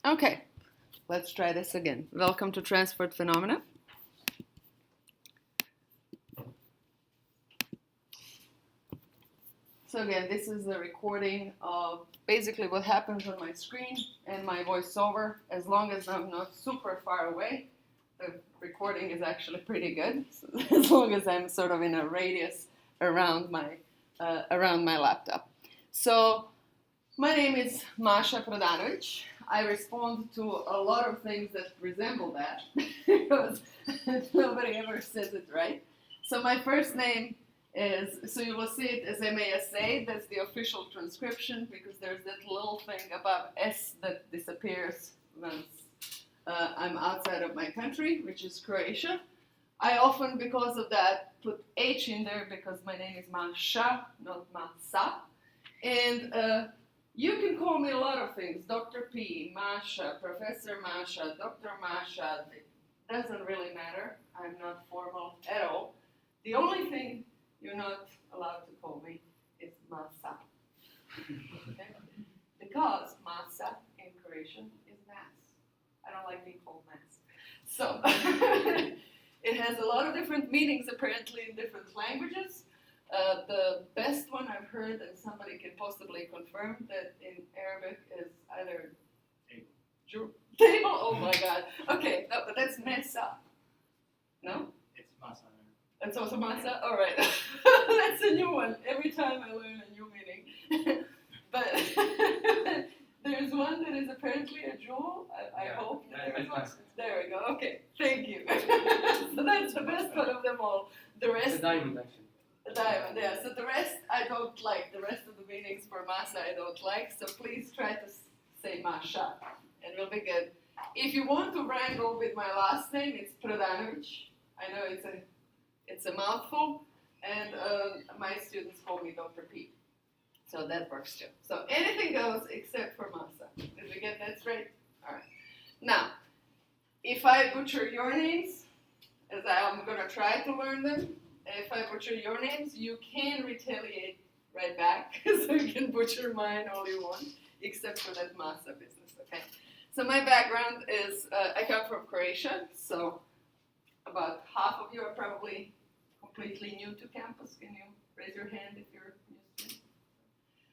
Okay, let's try this again. Welcome to Transport Phenomena. So again, this is the recording of basically what happens on my screen and my voiceover. As long as I'm not super far away, the recording is actually pretty good. So as long as I'm sort of in a radius around my laptop. So my name is Masha Pradanovic. I respond to a lot of things that resemble that because nobody ever says it right. So my first name is, so you will see it as MASA, that's the official transcription, because there's that little thing above S that disappears once I'm outside of my country, which is Croatia. I often, because of that, put H in there because my name is Masha, not Masa. And you can call me a lot of things, Dr. P, Masha, Professor Masha, Dr. Masha. It doesn't really matter. I'm not formal at all. The only thing you're not allowed to call me is Masa. Okay? Because Masa in Croatian is mass. I don't like being called mass. So it has a lot of different meanings apparently in different languages. The best one I've heard, and somebody can possibly confirm, that in Arabic is either table. Oh my God. Okay, no, but that's mesa. No? It's masa. It's also masa? All right. That's a new one. Every time I learn a new meaning. But there's one that is apparently a jewel. I hope. There we go. Okay. Thank you. So that's the best one of them all. The rest. It's a diamond, actually. A diamond, yeah. So the rest I don't like. The rest of the meanings for masa I don't like. So please try to say Masha, and we'll be good. If you want to wrangle with my last name, it's Pradanovic. I know it's a mouthful, and my students call me Dr. P. So that works too. So anything goes except for masa. Did we get that straight? All right. Now, if I butcher your names, as I'm going to try to learn them, if I butcher your names, you can retaliate right back, so you can butcher mine all you want, except for that masa business, okay? So my background is, I come from Croatia, so about half of you are probably completely new to campus. Can you raise your hand if you're new student?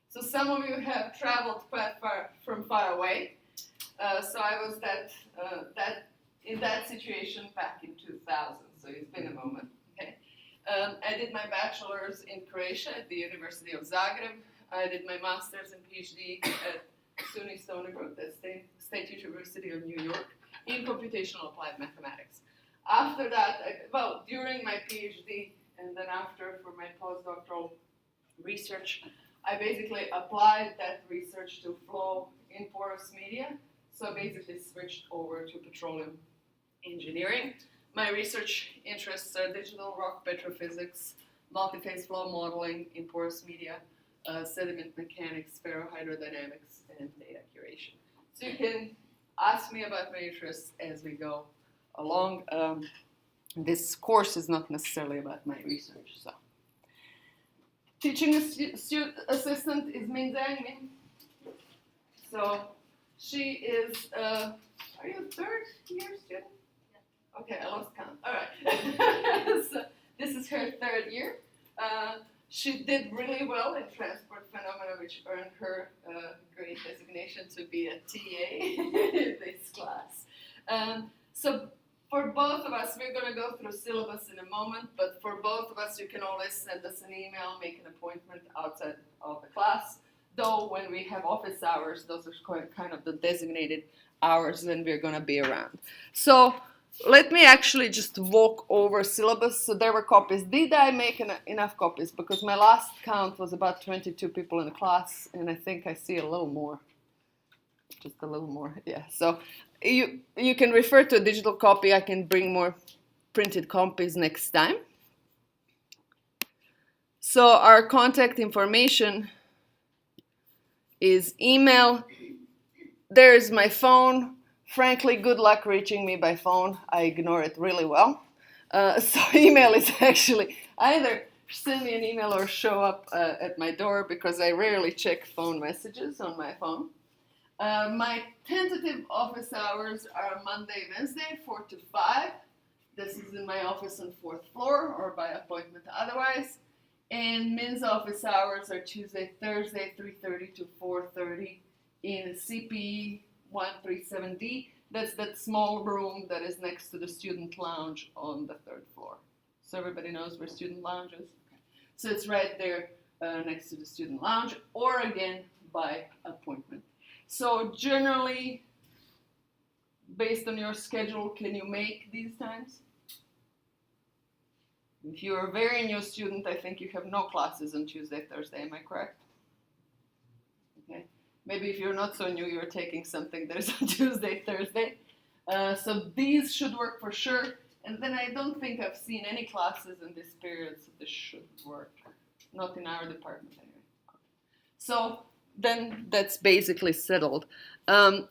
So some of you have traveled quite far away. So I was in that situation back in 2000, so it's been a moment, okay? I did my bachelor's in Croatia at the University of Zagreb. I did my master's and PhD at SUNY Stony Brook, the State University of New York, in computational applied mathematics. After that, during my PhD and then after for my postdoctoral research, I basically applied that research to flow in porous media. So I basically switched over to petroleum engineering. My research interests are digital rock petrophysics, multi-phase flow modeling in porous media, sediment mechanics, ferrohydrodynamics, and data curation. So you can ask me about my interests as we go along. This course is not necessarily about my research. So, teaching assistant is Min Zhang Min. So she is, are you a third year student? Okay, I lost count. All right. So this is her third year. She did really well in transport phenomena, which earned her great designation to be a TA in this class. So for both of us, we're going to go through syllabus in a moment, but for both of us, you can always send us an email, make an appointment outside of the class. Though when we have office hours, those are kind of the designated hours when we're going to be around. So let me actually just walk over syllabus. So there were copies. Did I make enough copies? Because my last count was about 22 people in the class, and I think I see a little more. Just a little more, yeah. So you can refer to a digital copy. I can bring more printed copies next time. So our contact information is email. There's my phone. Frankly, good luck reaching me by phone. I ignore it really well. So email is actually either send me an email or show up at my door because I rarely check phone messages on my phone. My tentative office hours are Monday, Wednesday, 4 to 5. This is in my office on 4th floor or by appointment otherwise. And Min's office hours are Tuesday, Thursday, 3:30 to 4:30 in CPE 137D. That's that small room that is next to the student lounge on the 3rd floor. So everybody knows where student lounge is? Okay. So it's right there next to the student lounge, or again, by appointment. So generally, based on your schedule, can you make these times? If you're a very new student, I think you have no classes on Tuesday, Thursday, am I correct? Okay. Maybe if you're not so new, you're taking something that is on Tuesday, Thursday. So these should work for sure. And then I don't think I've seen any classes in this period, so this should work. Not in our department anyway. So then that's basically settled. I'm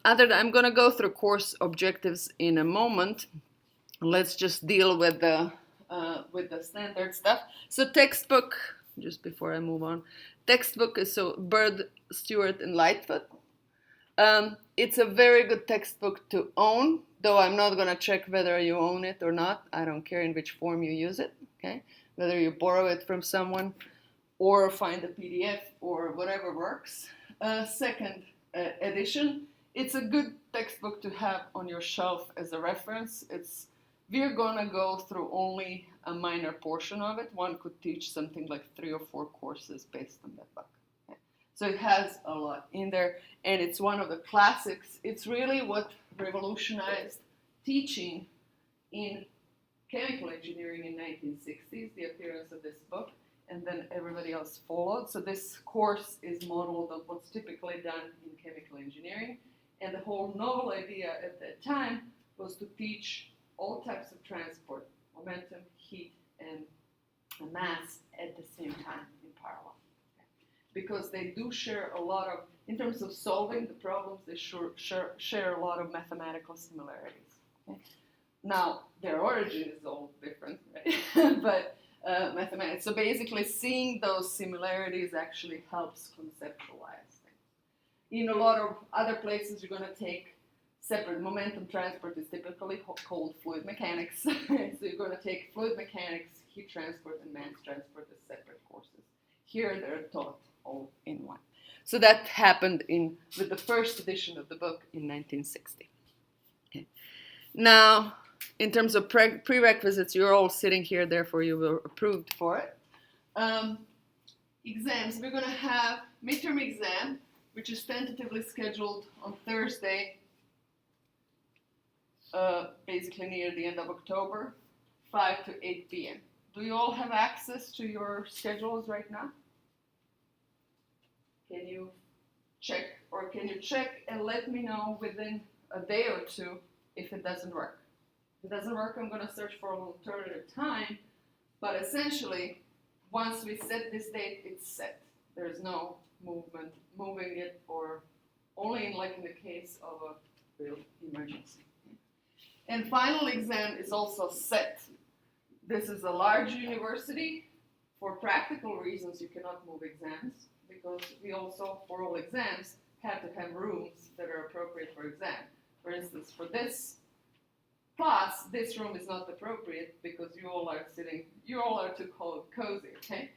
going to go through course objectives in a moment. Let's just deal with the standard stuff. So textbook, just before I move on, textbook is so Bird, Stewart, and Lightfoot. It's a very good textbook to own, though I'm not going to check whether you own it or not. I don't care in which form you use it, okay? Whether you borrow it from someone or find a PDF or whatever works. Second edition, it's a good textbook to have on your shelf as a reference. We're going to go through only a minor portion of it. One could teach something like 3 or 4 courses based on that book. Okay? So it has a lot in there, and it's one of the classics. It's really what revolutionized teaching in chemical engineering in 1960s, the appearance of this book, and then everybody else followed. So this course is modeled on what's typically done in chemical engineering, and the whole novel idea at that time was to teach all types of transport, momentum, heat, and mass at the same time in parallel. Okay? Because they do share a lot of, in terms of solving the problems, they share a lot of mathematical similarities. Okay? Now, their origin is all different, right? But mathematics. So basically, seeing those similarities actually helps conceptualize things. In a lot of other places, you're going to take separate. Momentum transport is typically called fluid mechanics. So you're going to take fluid mechanics, heat transport, and mass transport as separate courses. Here, they're taught all in one. So that happened with the first edition of the book in 1960. Okay. Now, in terms of prerequisites, you're all sitting here, therefore you were approved for it. Exams, we're going to have midterm exam, which is tentatively scheduled on Thursday, basically near the end of October, 5 to 8 p.m. Do you all have access to your schedules right now? Can you check and let me know within a day or two if it doesn't work? If it doesn't work, I'm going to search for an alternative time, but essentially, once we set this date, it's set. There's no moving it, or only in the case of a real emergency. And final exam is also set. This is a large university. For practical reasons, you cannot move exams, because we also, for all exams, have to have rooms that are appropriate for exam. For instance, for this class, this room is not appropriate because you all are too cozy, okay?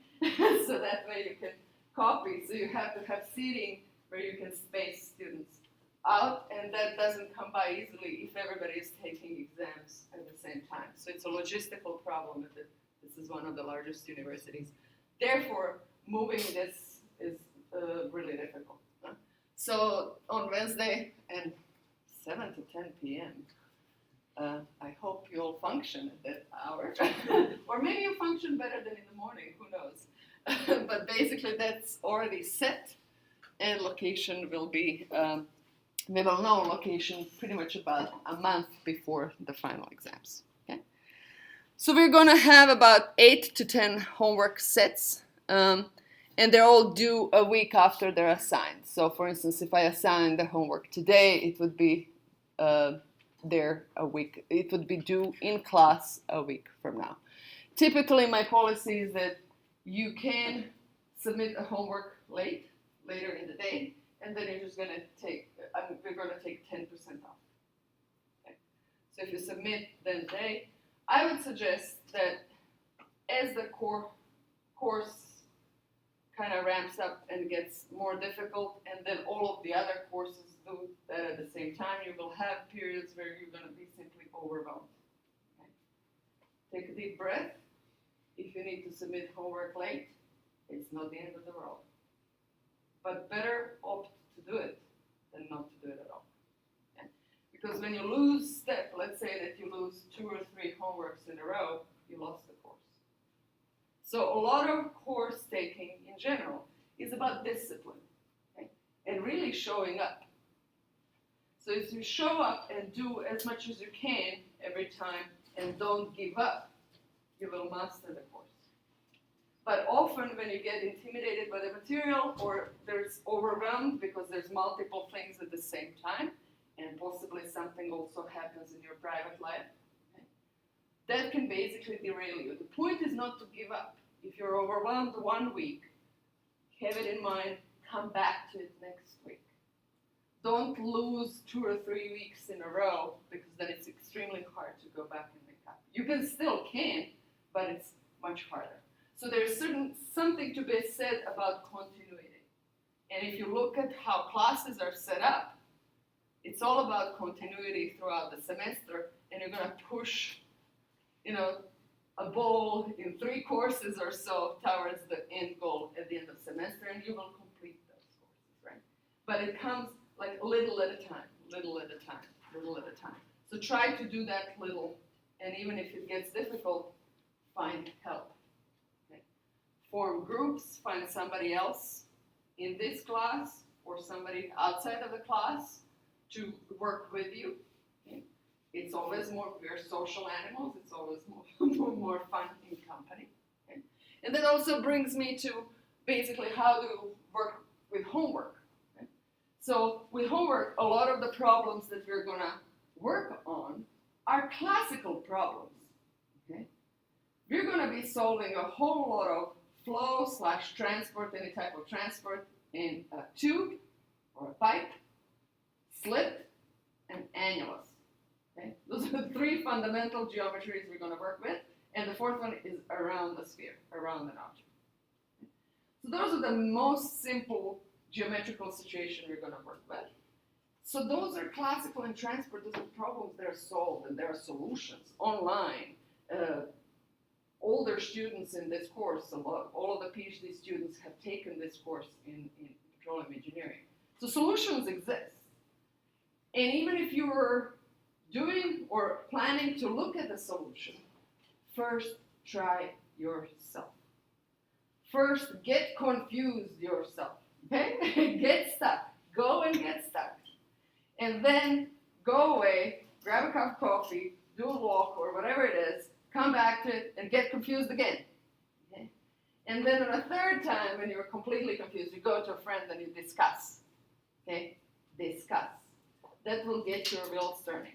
So that way you can copy. So you have to have seating where you can space students out, and that doesn't come by easily if everybody is taking exams at the same time. So it's a logistical problem with it. This is one of the largest universities. Therefore, moving this is really difficult. Huh? So on Wednesday and 7 to 10 p.m., I hope you'll function at that hour. Or maybe you function better than in the morning, who knows. But basically that's already set, and location will be, we will know location pretty much about a month before the final exams. Okay? So we're going to have about 8 to 10 homework sets, and they're all due a week after they're assigned. So for instance, if I assign the homework today, it would be there a week. It would be due in class a week from now. Typically, my policy is that you can submit a homework later in the day, and then you're just going to take, we're going to take 10% off. Okay? So if you submit then today, I would suggest that as the course kind of ramps up and gets more difficult, and then all of the other courses do that at the same time, you will have periods where you're going to be simply overwhelmed. Okay? Take a deep breath. If you need to submit homework late, it's not the end of the world. But better opt to do it than not to do it at all. Okay? Because when you lose step, let's say that you lose 2 or 3 homeworks in a row, you lost the course. So a lot of course taking in general is about discipline, okay? And really showing up. So if you show up and do as much as you can every time and don't give up, you will master the course. But often when you get intimidated by the material or there's overwhelmed because there's multiple things at the same time, and possibly something also happens in your private life, okay, that can basically derail you. The point is not to give up. If you're overwhelmed 1 week, have it in mind, come back to it next week. Don't lose 2 or 3 weeks in a row, because then it's extremely hard to go back and make up. You can, but it's much harder. So there's something to be said about continuity. And if you look at how classes are set up, it's all about continuity throughout the semester, and you're going to push, a ball in 3 courses or so towards the end goal at the end of semester, and you will complete those courses, right? But it comes like little at a time, little at a time, little at a time. So try to do that little, and even if it gets difficult, find help. Okay? Form groups, find somebody else in this class or somebody outside of the class to work with you. Okay? It's always more, we're social animals, it's always more fun in company. Okay? And that also brings me to basically how to work with homework. Okay? So with homework, a lot of the problems that we're going to work on are classical problems. Okay? We're going to be solving a whole lot of flow/transport, any type of transport in a tube or a pipe, slit, and annulus. Okay? Those are the 3 fundamental geometries we're going to work with, and the 4th one is around the sphere, around an object. Okay? So those are the most simple geometrical situation we're going to work with. So those are classical and transport. Those are problems that are solved, and there are solutions online. Older students in this course, all of the PhD students have taken this course in petroleum engineering. So solutions exist. And even if you were doing or planning to look at the solution, first try yourself. First, get confused yourself, okay? Get stuck. Go and get stuck. And then go away, grab a cup of coffee, do a walk or whatever it is, come back to it and get confused again. Okay? And then on a 3rd time, when you're completely confused, you go to a friend and you discuss. Okay? Discuss. That will get your wheels turning.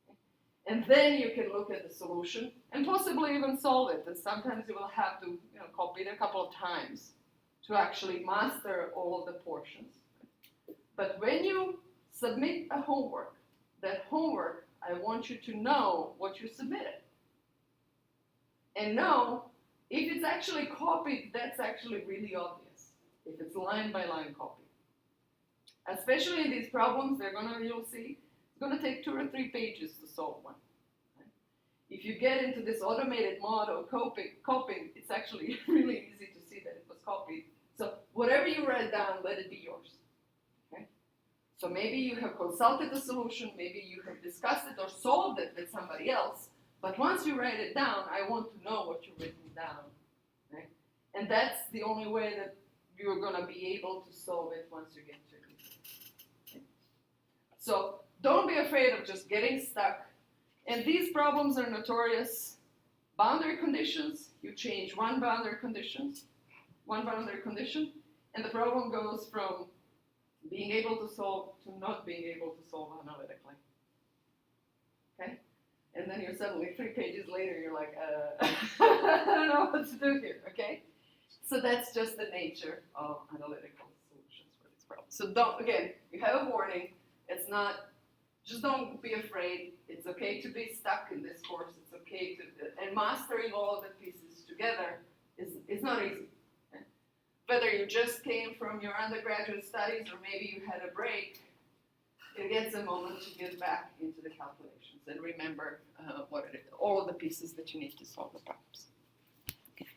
Okay? And then you can look at the solution and possibly even solve it. And sometimes you will have to copy it a couple of times to actually master all of the portions. But when you submit a homework, that homework, I want you to know what you submitted. And know, if it's actually copied, that's actually really obvious. If it's line by line copy. Especially in these problems, you'll see, it's gonna take 2 or 3 pages to solve one. Right? If you get into this automated mode of copying, it's actually really easy to see that it was copied. So whatever you write down, let it be yours. Okay? So maybe you have consulted the solution, maybe you have discussed it or solved it with somebody else. But once you write it down, I want to know what you've written down. Right? And that's the only way that you're going to be able to solve it once you get to it. Okay? So don't be afraid of just getting stuck. And these problems are notorious. Boundary conditions, you change one boundary condition, and the problem goes from being able to solve to not being able to solve analytically. Okay? And then you're suddenly 3 pages later, you're like, I don't know what to do here, okay? So that's just the nature of analytical solutions for this problem. So don't, again, you have a warning. It's not, just don't be afraid. It's okay to be stuck in this course. It's okay to, and mastering all of the pieces together is not easy. Okay? Whether you just came from your undergraduate studies or maybe you had a break, it gets a moment to get back into the calculations and remember all of the pieces that you need to solve the problems. Okay.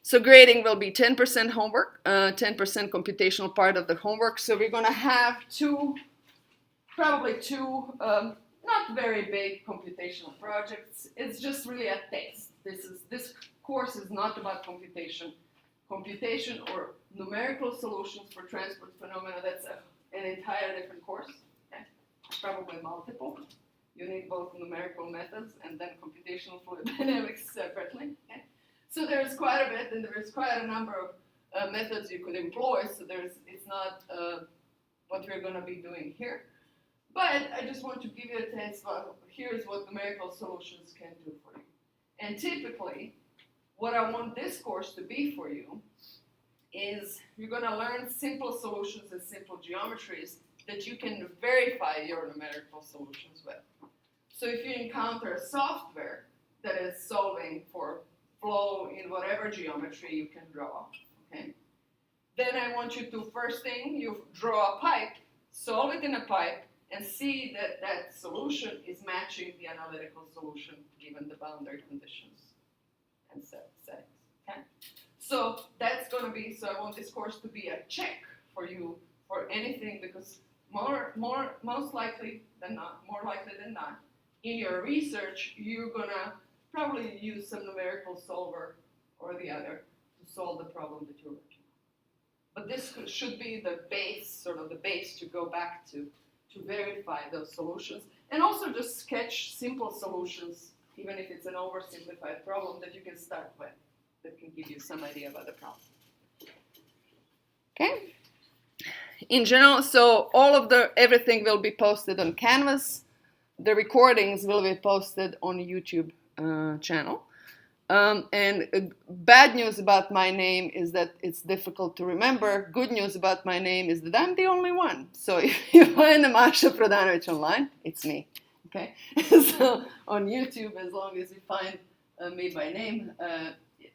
So grading will be 10% homework, 10% computational part of the homework. So we're going to have probably two, not very big computational projects. It's just really a taste. This course is not about computation or numerical solutions for transport phenomena. That's an entire different course, okay? Probably multiple. You need both numerical methods and then computational fluid dynamics separately. Okay? So there's quite a bit, and there's quite a number of methods you could employ. So it's not what we're going to be doing here. But I just want to give you a taste of here's what numerical solutions can do for you. And typically, what I want this course to be for you is you're going to learn simple solutions and simple geometries that you can verify your numerical solutions with. So if you encounter a software that is solving for flow in whatever geometry you can draw, okay, then I want you to, first thing, you draw a pipe, solve it in a pipe, and see that that solution is matching the analytical solution given the boundary conditions and settings, okay? So that's going to be, so I want this course to be a check for you for anything, because most likely than not, more likely than not, in your research, you're going to probably use some numerical solver or the other to solve the problem that you're working on. But this should be the base, sort of the base to go back to verify those solutions, and also just sketch simple solutions, even if it's an oversimplified problem that you can start with, that can give you some idea about the problem. Okay? In general, so everything will be posted on Canvas. The recordings will be posted on the YouTube channel. And bad news about my name is that it's difficult to remember. Good news about my name is that I'm the only one. So if you find Masha Pradanovic online, it's me. Okay? So on YouTube, as long as you find me by name,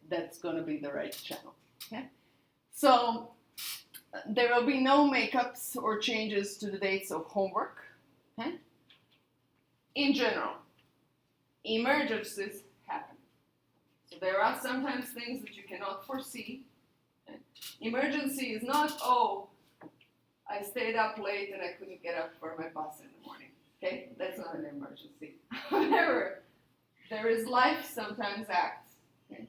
that's going to be the right channel. Okay? So there will be no makeups or changes to the dates of homework. Okay? In general, emergencies happen. So there are sometimes things that you cannot foresee. Okay? Emergency is not, oh, I stayed up late and I couldn't get up for my bus in the morning. Okay? That's not an emergency. However, there is life sometimes acts. Okay?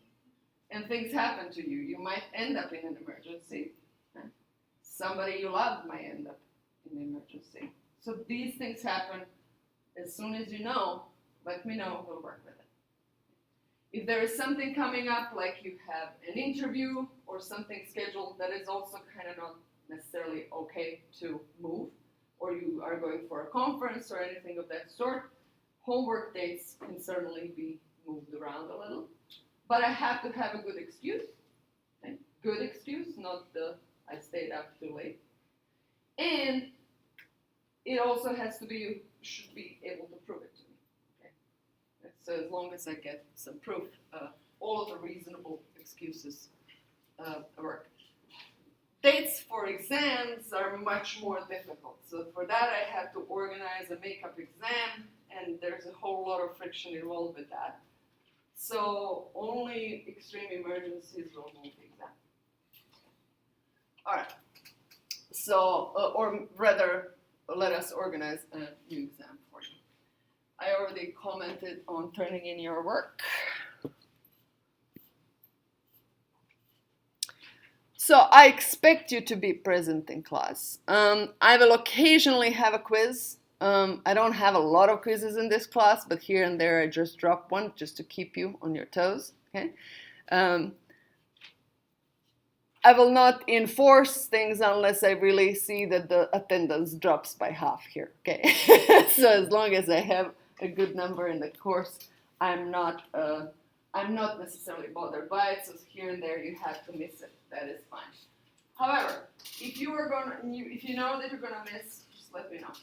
And things happen to you. You might end up in an emergency. Okay? Somebody you love might end up in an emergency. So these things happen. As soon as you know, let me know, we'll work with it. If there is something coming up, like you have an interview or something scheduled that is also kind of not necessarily okay to move, or you are going for a conference or anything of that sort, homework dates can certainly be moved around a little. But I have to have a good excuse. Okay? Good excuse, not the I stayed up too late. And it also has to be, should be able to prove it to me. Okay? So as long as I get some proof, all of the reasonable excuses work. Dates for exams are much more difficult. So for that, I have to organize a makeup exam, and there's a whole lot of friction involved with that. So only extreme emergencies will move the exam. All right. So, or rather, let us organize a new exam for you. I already commented on turning in your work. So I expect you to be present in class. I will occasionally have a quiz. I don't have a lot of quizzes in this class, but here and there I just drop one just to keep you on your toes. Okay? I will not enforce things unless I really see that the attendance drops by half here. Okay? So as long as I have a good number in the course, I'm not necessarily bothered by it. So here and there you have to miss it. That is fine. However, if you know that you're gonna miss, just let me know.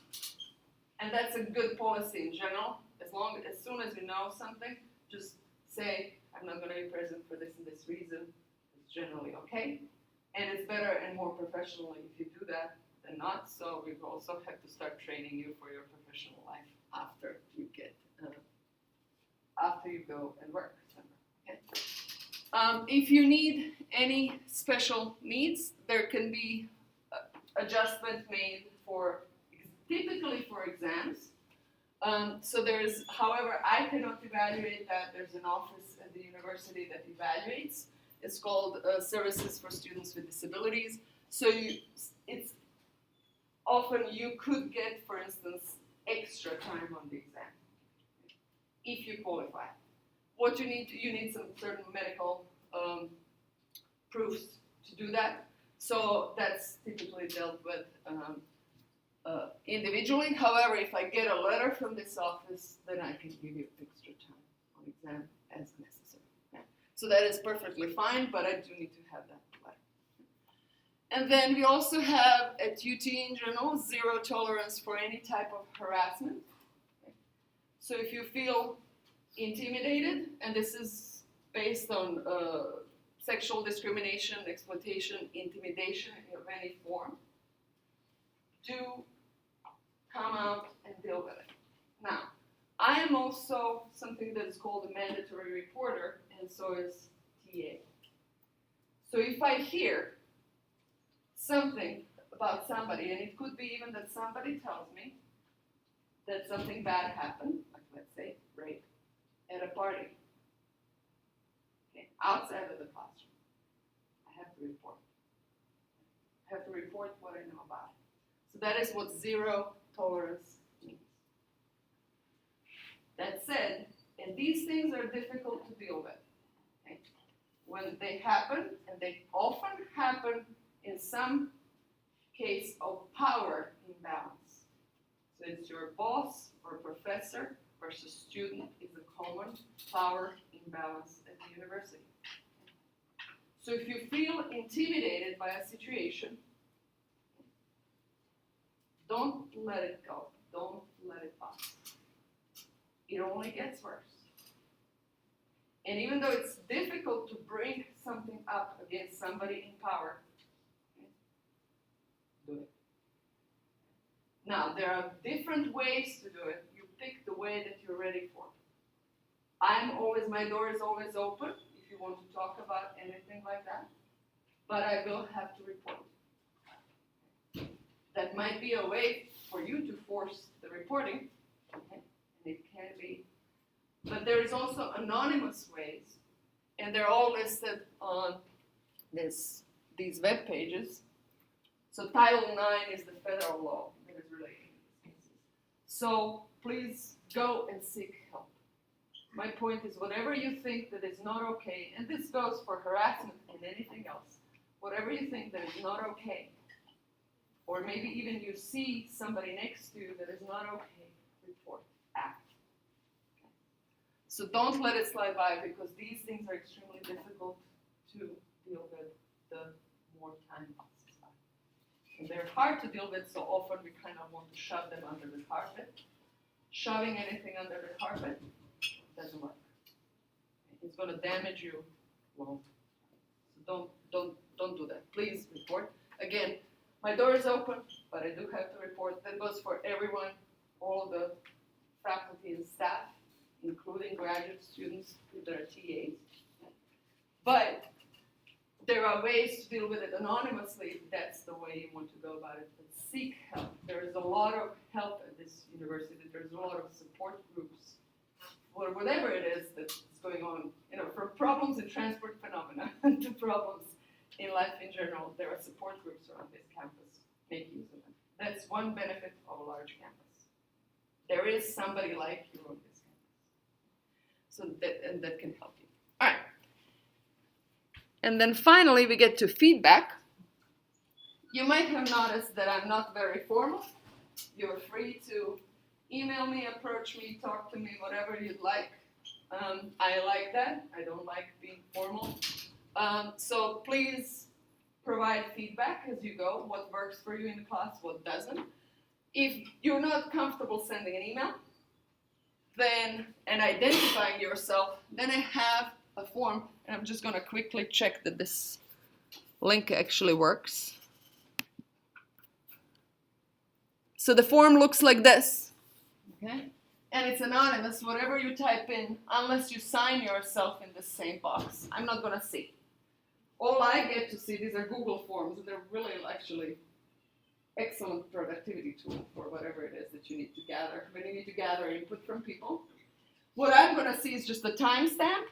And that's a good policy in general. As soon as you know something, just say, I'm not gonna be present for this and this reason. It's generally okay. And it's better and more professional if you do that than not. So we also have to start training you for your professional life after you go and work somewhere. Okay. If you need any special needs, there can be adjustment made typically for exams. However, I cannot evaluate that. There's an office at the university that evaluates. It's called Services for Students with Disabilities. So it's often you could get, for instance, extra time on the exam if you qualify. What you need some certain medical proofs to do that. So that's typically dealt with individually. However, if I get a letter from this office, then I can give you extra time on exam as necessary. Yeah. So that is perfectly fine, but I do need to have that letter. And then we also have at UT in general, zero tolerance for any type of harassment. Okay. So if you feel intimidated, and this is based on sexual discrimination, exploitation, intimidation of any form, do come out and deal with it. Now, I am also something that is called a mandatory reporter, and so is TA. So if I hear something about somebody, and it could be even that somebody tells me that something bad happened, like let's say rape, at a party, okay, outside of the classroom, I have to report. I have to report what I know about it. So that is what zero tolerance means. That said, and these things are difficult to deal with. Okay? When they happen, and they often happen in some case of power imbalance. So it's your boss or professor versus student is a common power imbalance at the university. So if you feel intimidated by a situation, don't let it go. Don't let it pass. It only gets worse. And even though it's difficult to bring something up against somebody in power, okay, do it. Now, there are different ways to do it. You pick the way that you're ready for. My door is always open if you want to talk about anything like that, but I will have to report. That might be a way for you to force the reporting, okay? And it can be. But there is also anonymous ways, and they're all listed on these web pages. So Title IX is the federal law that is related to these cases. So please go and seek help. My point is whatever you think that is not okay, and this goes for harassment and anything else, whatever you think that is not okay, or maybe even you see somebody next to you that is not okay, report, act. Okay. So don't let it slide by, because these things are extremely difficult to deal with the more time passes by. And they're hard to deal with, so often we kind of want to shove them under the carpet. Shoving anything under the carpet doesn't work. It's going to damage you long. So don't do that. Please report. Again, my door is open, but I do have to report. That goes for everyone, all the faculty and staff, including graduate students with their TAs. But there are ways to deal with it anonymously if that's the way you want to go about it. But seek help. There is a lot of help at this university. There's a lot of support groups for whatever it is that's going on. From problems in transport phenomena to problems in life in general, there are support groups around this campus. Make use of them. That's one benefit of a large campus. There is somebody like you on this campus. So that can help you. All right. And then finally, we get to feedback. You might have noticed that I'm not very formal. You're free to email me, approach me, talk to me, whatever you'd like. I like that. I don't like being formal. So please provide feedback as you go, what works for you in the class, what doesn't. If you're not comfortable sending an email, then, and identifying yourself, then I have a form, and I'm just going to quickly check that this link actually works. So the form looks like this, okay? And it's anonymous, whatever you type in, unless you sign yourself in the same box, I'm not going to see. All I get to see, these are Google Forms, and they're really actually excellent productivity tool for whatever it is that you need to gather. When you need to gather input from people, what I'm going to see is just a timestamp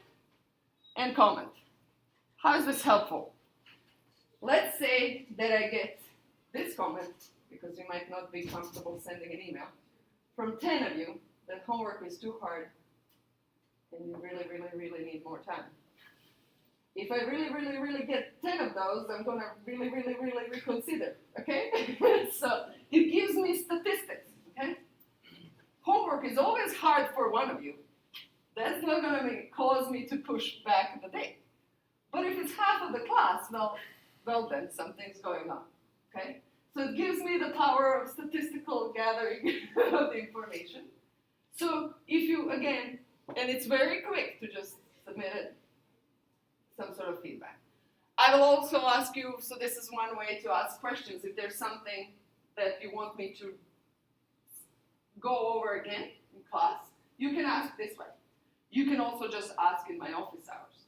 and comment. How is this helpful? Let's say that I get this comment, because you might not be comfortable sending an email, from 10 of you that homework is too hard and you really, really, really need more time. If I really, really, really get 10 of those, I'm going to really, really, really reconsider, okay? So it gives me statistics, okay? Homework is always hard for one of you. That's not going to cause me to push back the date. But if it's half of the class, well then something's going on, okay? So it gives me the power of statistical gathering of the information. So if you, again, and it's very quick to just submit it, some sort of feedback. I will also ask you, so this is one way to ask questions. If there's something that you want me to go over again in class, you can ask this way. You can also just ask in my office hours.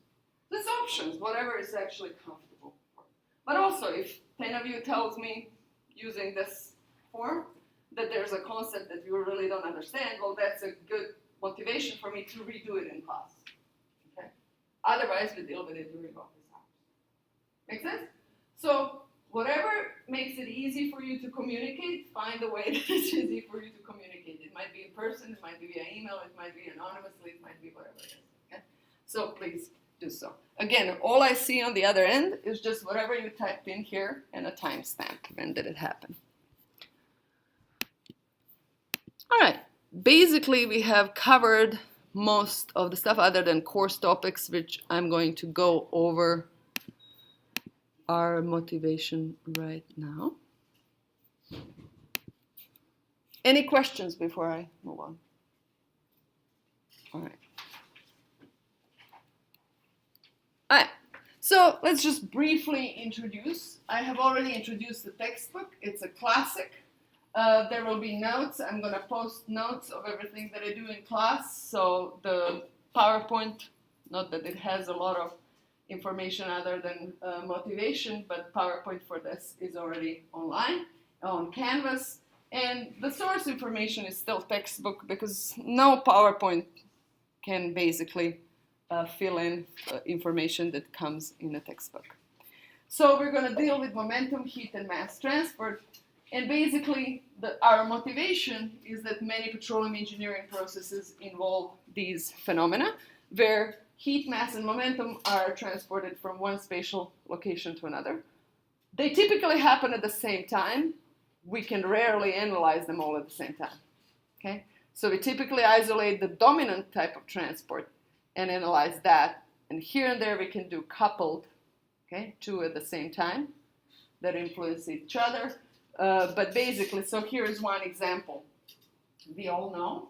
There's options, whatever is actually comfortable. But also, if 10 of you tells me, using this form, that there's a concept that you really don't understand, well, that's a good motivation for me to redo it in class. Okay? Otherwise, we deal with it during office hours. Make sense? So, whatever makes it easy for you to communicate, find a way that it's easy for you to communicate. It might be in person, it might be via email, it might be anonymously, it might be whatever it is. Okay? So, please do so. Again, all I see on the other end is just whatever you typed in here and a timestamp. When did it happen? All right. Basically, we have covered most of the stuff other than course topics, which I'm going to go over our motivation right now. Any questions before I move on? All right. All right. So let's just briefly introduce. I have already introduced the textbook. It's a classic. There will be notes. I'm going to post notes of everything that I do in class. So the PowerPoint, not that it has a lot of information other than motivation, but PowerPoint for this is already online on Canvas. And the source information is still textbook because no PowerPoint can basically fill in information that comes in a textbook. So we're going to deal with momentum, heat, and mass transport. And basically, our motivation is that many petroleum engineering processes involve these phenomena, where heat, mass, and momentum are transported from one spatial location to another. They typically happen at the same time. We can rarely analyze them all at the same time. Okay? So we typically isolate the dominant type of transport and analyze that. And here and there we can do coupled, okay, two at the same time that influence each other. But basically, so here is one example. We all know,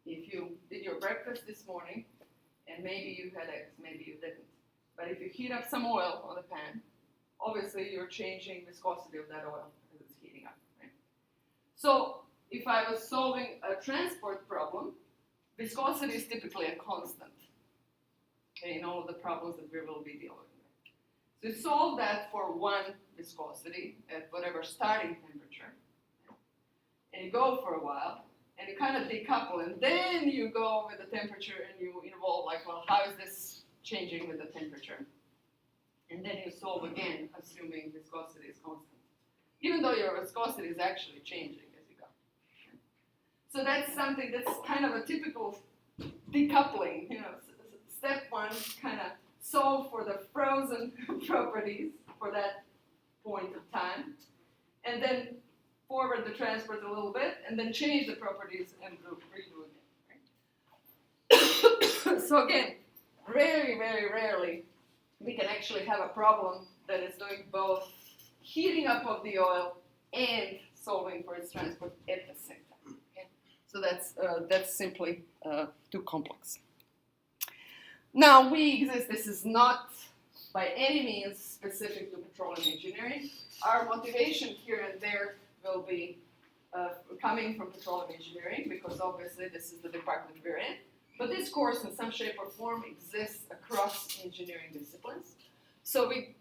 if you did your breakfast this morning, and maybe you had eggs, maybe you didn't, but if you heat up some oil on the pan, obviously you're changing viscosity of that oil because it's heating up, right? So if I was solving a transport problem, viscosity is typically a constant, okay, in all of the problems that we will be dealing with. So you solve that for one viscosity at whatever starting temperature, and you go for a while, and you kind of decouple, and then you go with the temperature and you involve, like, well, how is this changing with the temperature? And then you solve again, assuming viscosity is constant, even though your viscosity is actually changing as you go. So that's something that's kind of a typical decoupling, you know, step one, kind of solve for the frozen properties for that point of time, and then forward the transport a little bit, and then change the properties and redo again. Right? So again, very, very rarely we can actually have a problem that is doing both heating up of the oil and solving for its transport at the same time. Okay? So that's simply too complex. Now we exist, this is not by any means specific to petroleum engineering. Our motivation here and there will be coming from petroleum engineering, because obviously this is the department we're in. But this course in some shape or form exists across engineering disciplines. So we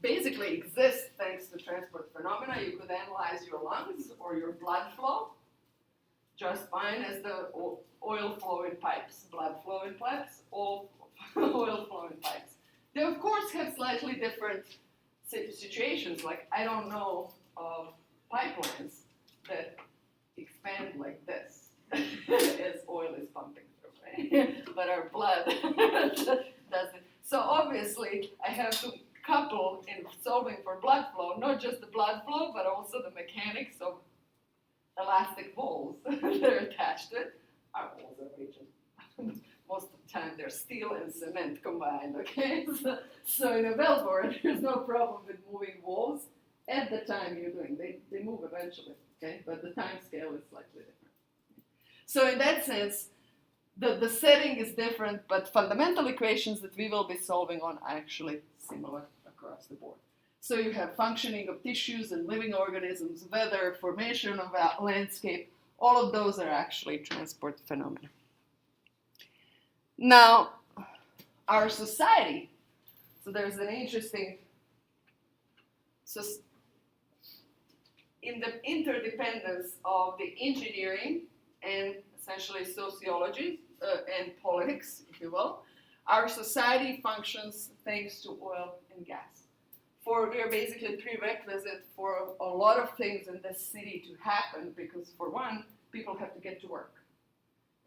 basically exist thanks to transport phenomena. You could analyze your lungs or your blood flow just fine as the oil flow in pipes, blood flow in pipes, oil flow in pipes. They of course have slightly different situations, like I don't know of pipelines that expand like this as oil is pumping through, right? But our blood doesn't. So obviously I have to couple in solving for blood flow, not just the blood flow, but also the mechanics of elastic balls that are attached to it. Our balls are rigid. Most of the time they're steel and cement combined, okay? So in a wellbore, there's no problem with moving walls at the time you're doing. They move eventually, okay? But the time scale is slightly different. So in that sense, the setting is different, but fundamental equations that we will be solving on are actually similar across the board. So you have functioning of tissues and living organisms, weather, formation of a landscape, all of those are actually transport phenomena. Now, our society, so there's an interesting, so in the interdependence of the engineering and essentially sociology and politics, if you will, our society functions thanks to oil and gas. We are basically prerequisite for a lot of things in this city to happen, because for one, people have to get to work.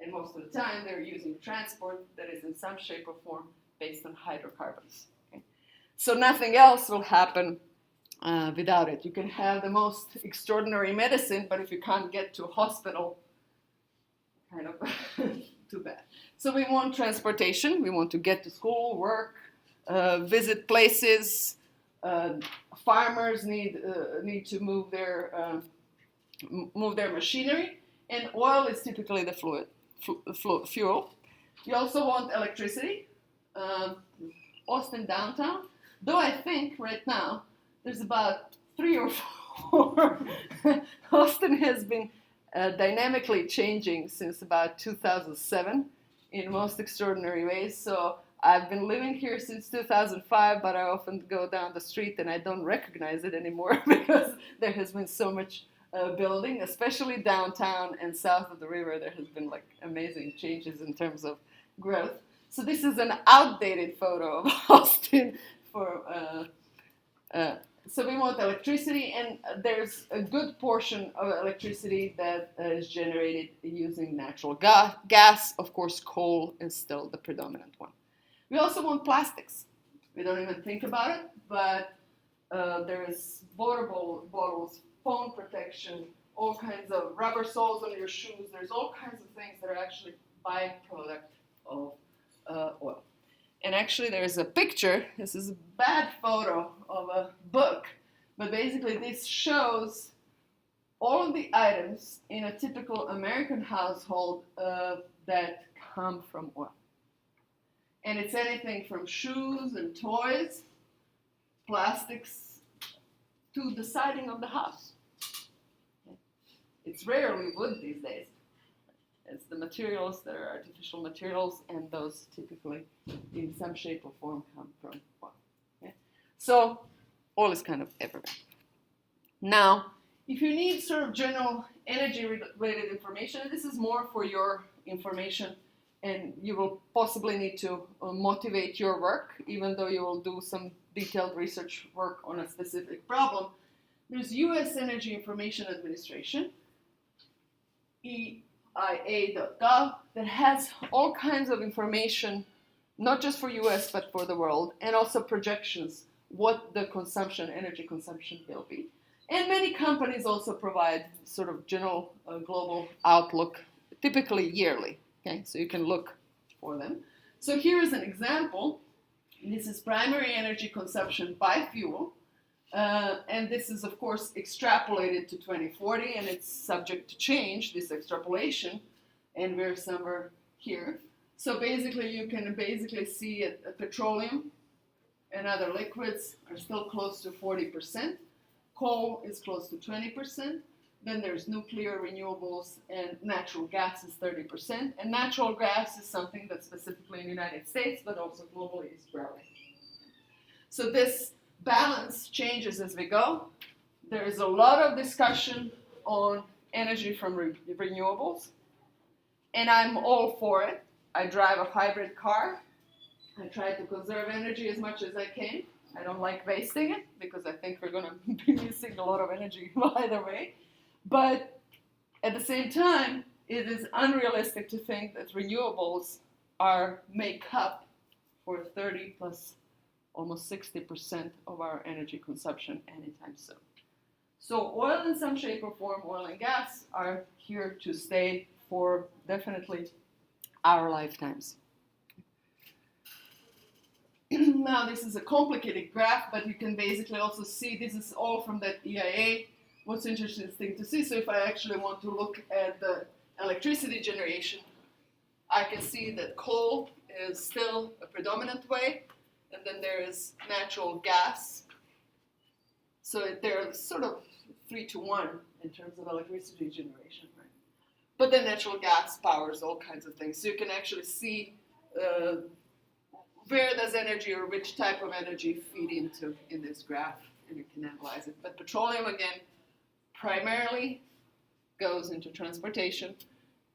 And most of the time they're using transport that is in some shape or form based on hydrocarbons. Okay? So nothing else will happen without it. You can have the most extraordinary medicine, but if you can't get to a hospital, kind of too bad. So we want transportation. We want to get to school, work, visit places. Farmers need to move their machinery, and oil is typically the fuel. You also want electricity. Austin downtown, though I think right now there's about 3 or 4. Austin has been dynamically changing since about 2007 in most extraordinary ways. So I've been living here since 2005, but I often go down the street and I don't recognize it anymore because there has been so much building, especially downtown and south of the river. There has been like amazing changes in terms of growth. So this is an outdated photo of Austin. So we want electricity, and there's a good portion of electricity that is generated using natural gas. Of course, coal is still the predominant one. We also want plastics. We don't even think about it, but there is water bottles, phone protection, all kinds of rubber soles on your shoes. There's all kinds of things that are actually byproduct of oil. And actually there's a picture. This is a bad photo of a book, but basically this shows all of the items in a typical American household that come from oil. And it's anything from shoes and toys, plastics, to the siding of the house. It's rarely wood these days. It's the materials that are artificial materials, and those typically, in some shape or form, come from oil. Okay? So oil is kind of everywhere. Now, if you need sort of general energy-related information, and this is more for your information, and you will possibly need to motivate your work, even though you will do some detailed research work on a specific problem. There's U.S. Energy Information Administration, EIA.gov, that has all kinds of information, not just for U.S. but for the world, and also projections what the consumption, energy consumption will be. And many companies also provide sort of general global outlook, typically yearly. Okay, so you can look for them. So here is an example. This is primary energy consumption by fuel. And this is, of course, extrapolated to 2040, and it's subject to change, this extrapolation, and we're somewhere here. So basically, you can basically see petroleum and other liquids are still close to 40%. Coal is close to 20%. Then there's nuclear, renewables, and natural gas is 30%. And natural gas is something that specifically in the United States, but also globally, is growing. So this balance changes as we go. There is a lot of discussion on energy from renewables, and I'm all for it. I drive a hybrid car. I try to conserve energy as much as I can. I don't like wasting it because I think we're going to be using a lot of energy either way. But at the same time, it is unrealistic to think that renewables make up for 30 plus almost 60% of our energy consumption anytime soon. So oil in some shape or form, oil and gas, are here to stay for definitely our lifetimes. Now this is a complicated graph, but you can basically also see this is all from that EIA. What's interesting to see, so if I actually want to look at the electricity generation, I can see that coal is still a predominant way, and then there is natural gas. So they're sort of 3-to-1 in terms of electricity generation, right? But then natural gas powers all kinds of things. So you can actually see where does energy or which type of energy feed into in this graph, and you can analyze it. But petroleum, again, primarily goes into transportation,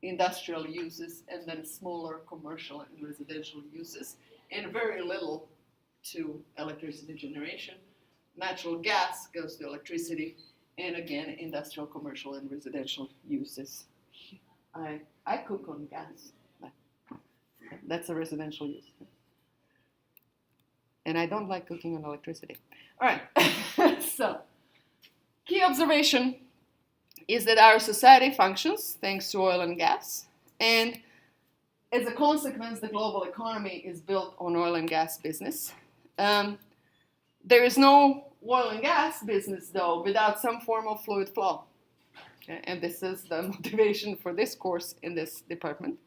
industrial uses, and then smaller commercial and residential uses, and very little to electricity generation. Natural gas goes to electricity, and again, industrial, commercial, and residential uses. I cook on gas. That's a residential use. And I don't like cooking on electricity. All right, so key observation is that our society functions thanks to oil and gas, and as a consequence, the global economy is built on oil and gas business. There is no oil and gas business, though, without some form of fluid flow. Okay? And this is the motivation for this course in this department.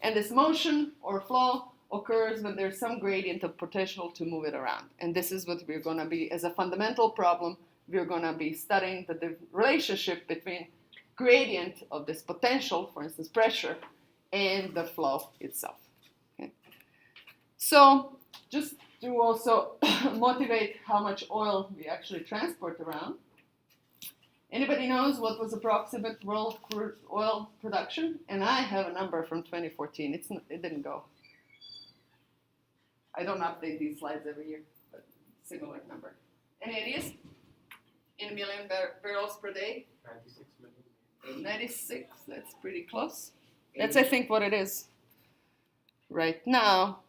And this motion or flow occurs when there's some gradient of potential to move it around. And this is what we're going to be, as a fundamental problem, we're going to be studying the relationship between gradient of this potential, for instance, pressure, and the flow itself. Okay? So just to also motivate how much oil we actually transport around, anybody knows what was approximate world crude oil production? And I have a number from 2014. It didn't go. I don't update these slides every year, but similar number. Any ideas? In a million barrels per day? 96 million. 96, that's pretty close. That's, I think, what it is right now.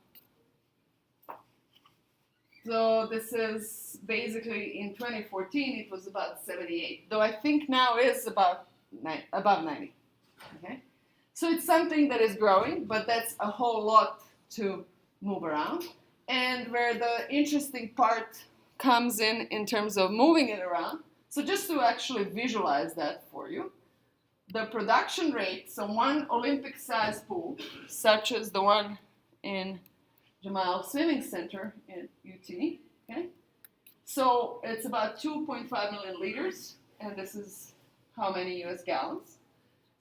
So this is basically in 2014, it was about 78, though I think now is above 90. Okay? So it's something that is growing, but that's a whole lot to move around. And where the interesting part comes in terms of moving it around, so just to actually visualize that for you, the production rate, so one Olympic-sized pool, such as the one in Jamal Swimming Center in UT, okay? So it's about 2.5 million liters, and this is how many US gallons.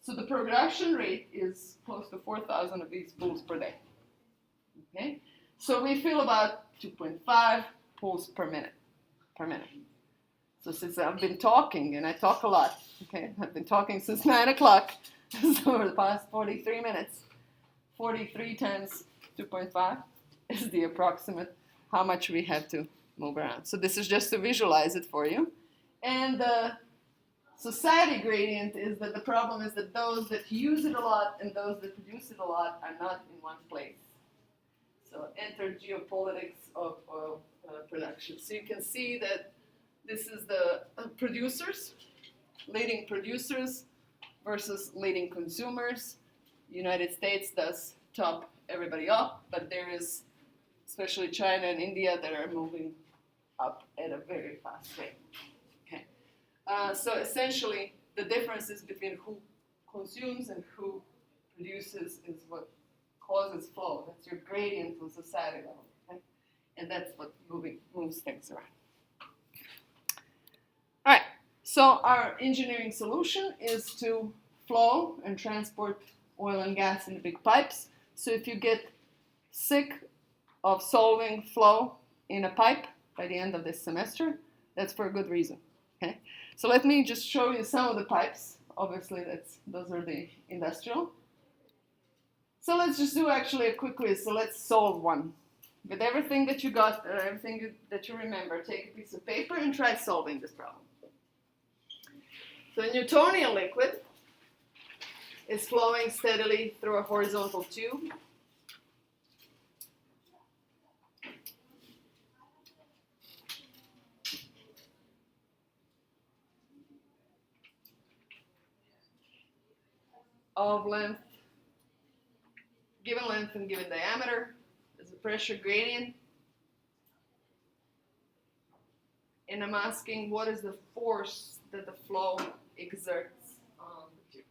So the production rate is close to 4,000 of these pools per day, okay? So we fill about 2.5 pools per minute. So since I've been talking, and I talk a lot, okay? I've been talking since 9 o'clock, so over the past 43 minutes, 43 times 2.5 is the approximate how much we have to move around. So this is just to visualize it for you. And the society gradient is that the problem is that those that use it a lot and those that produce it a lot are not in one place. So enter geopolitics of oil production. So you can see that this is the producers, leading producers versus leading consumers. The United States does top everybody up, but there is especially China and India, that are moving up at a very fast rate. Okay. So essentially, the differences between who consumes and who produces is what causes flow. That's your gradient on society level. Okay? And that's what moves things around. All right. So our engineering solution is to flow and transport oil and gas in the big pipes. So if you get sick of solving flow in a pipe by the end of this semester, that's for a good reason. Okay? So let me just show you some of the pipes. Obviously, those are the industrial. So let's just do actually a quick quiz. So let's solve one. With everything that you got, everything that you remember, take a piece of paper and try solving this problem. So a Newtonian liquid is flowing steadily through a horizontal tube. Of length, given length and given diameter, there's a pressure gradient. And I'm asking, what is the force that the flow exerts on the tube?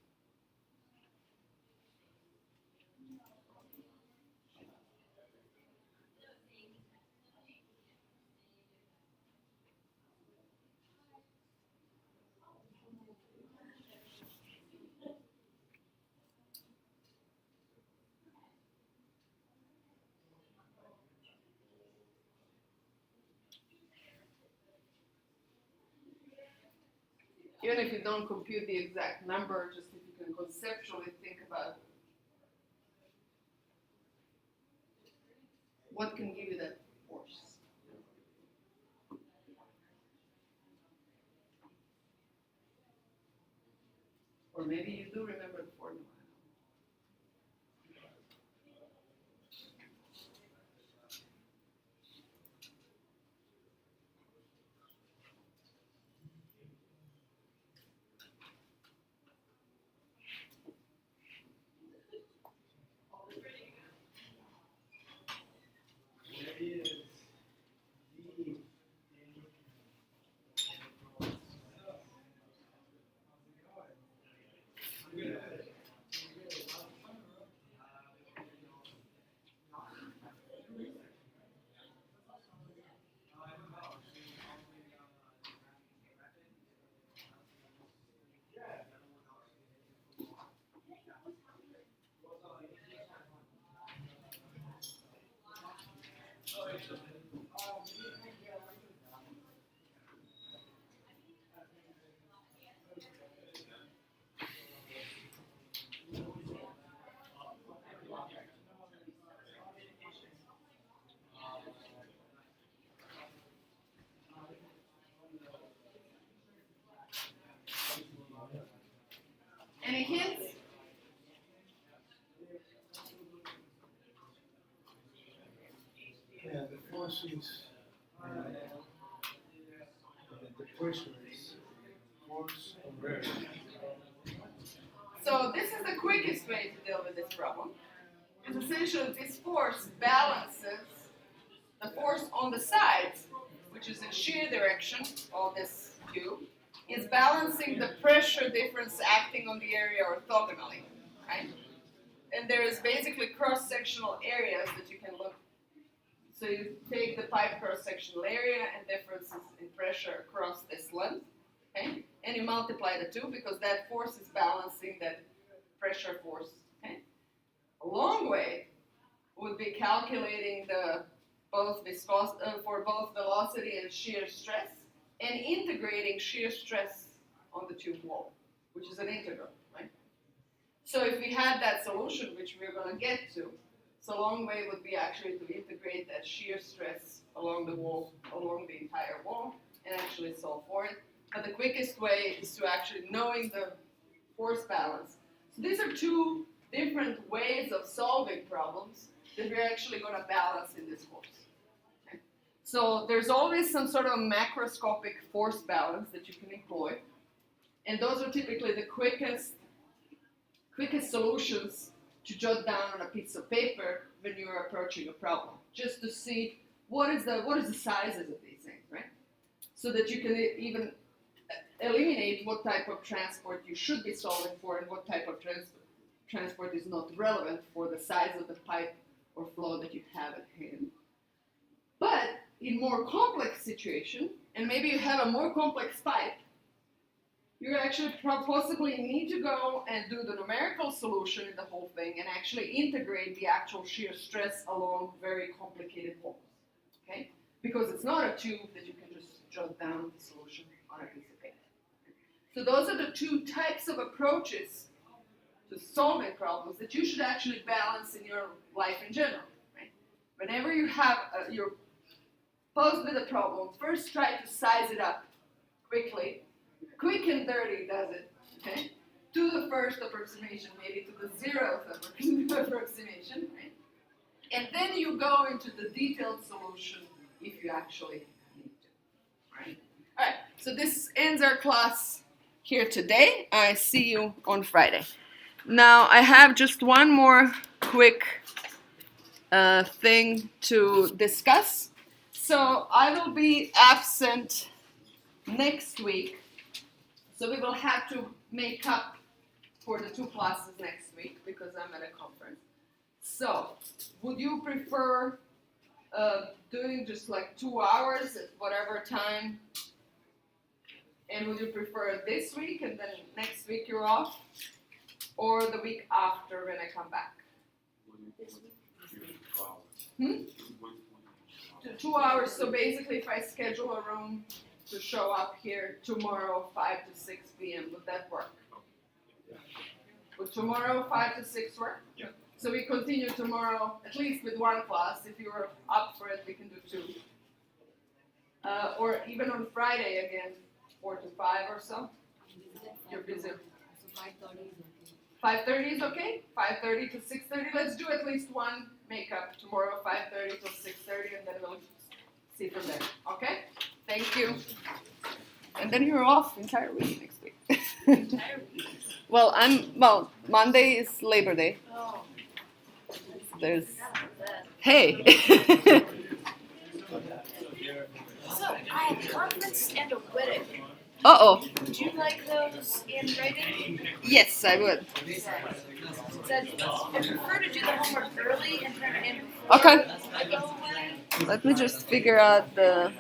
Even if you don't compute the exact number, just if you can conceptually think about what can give you that force. Or maybe you do remember the formula. Any hints? Yeah, the force is, the pressure is force of gravity. So this is the quickest way to deal with this problem. Because essentially this force balances the force on the sides, which is in shear direction of this tube, is balancing the pressure difference acting on the area orthogonally, right? And there is basically cross-sectional areas that you can look. So you take the pipe cross-sectional area and differences in pressure across this length, okay? And you multiply the two because that force is balancing that pressure force, okay? A long way would be calculating the for both velocity and shear stress, and integrating shear stress on the tube wall, which is an integral, right? So if we had that solution, which we're going to get to, so a long way would be actually to integrate that shear stress along the wall, along the entire wall, and actually solve for it. But the quickest way is to actually knowing the force balance. So these are two different ways of solving problems that we're actually going to balance in this course. Okay? So there's always some sort of macroscopic force balance that you can employ. And those are typically the quickest solutions to jot down on a piece of paper when you're approaching a problem, just to see what is the sizes of these things, right? So that you can even eliminate what type of transport you should be solving for and what type of transport is not relevant for the size of the pipe or flow that you have at hand. But in more complex situation, and maybe you have a more complex pipe, you actually possibly need to go and do the numerical solution in the whole thing and actually integrate the actual shear stress along very complicated walls, okay? Because it's not a tube that you can just jot down the solution on a piece of paper. So those are the two types of approaches to solving problems that you should actually balance in your life in general, right? Whenever you have you're posed with a problem, first try to size it up quickly. Quick and dirty does it, okay? Do the first approximation, maybe to the 0th approximation, right? And then you go into the detailed solution if you actually need to, right? All right, so this ends our class here today. I see you on Friday. Now, I have just one more quick thing to discuss. So I will be absent next week. So we will have to make up for the 2 classes next week because I'm at a conference. So, would you prefer doing just like 2 hours at whatever time? And would you prefer this week and then next week you're off? Or the week after when I come back? 2 hours, so basically if I schedule a room to show up here tomorrow 5 to 6 p.m., would that work? Would tomorrow 5 to 6 work? Yeah. So we continue tomorrow, at least with 1 class. If you are up for it, we can do 2. Or even on Friday again, 4 to 5 or so. You're busy. 5:30 is okay? 5:30 to 6:30. Let's do at least 1 makeup tomorrow, 5:30 to 6:30, and then we'll see from there. Okay? Thank you. And then you're off entire week next week. Entire week? Well, Monday is Labor Day. Oh. There's, Forgot about that. hey. So, I have a conference and a wedding. Uh-oh. Would you like those in writing? Yes, I would. Said, I prefer to do the homework early and turn it in before Okay. I go away. Let me just figure out the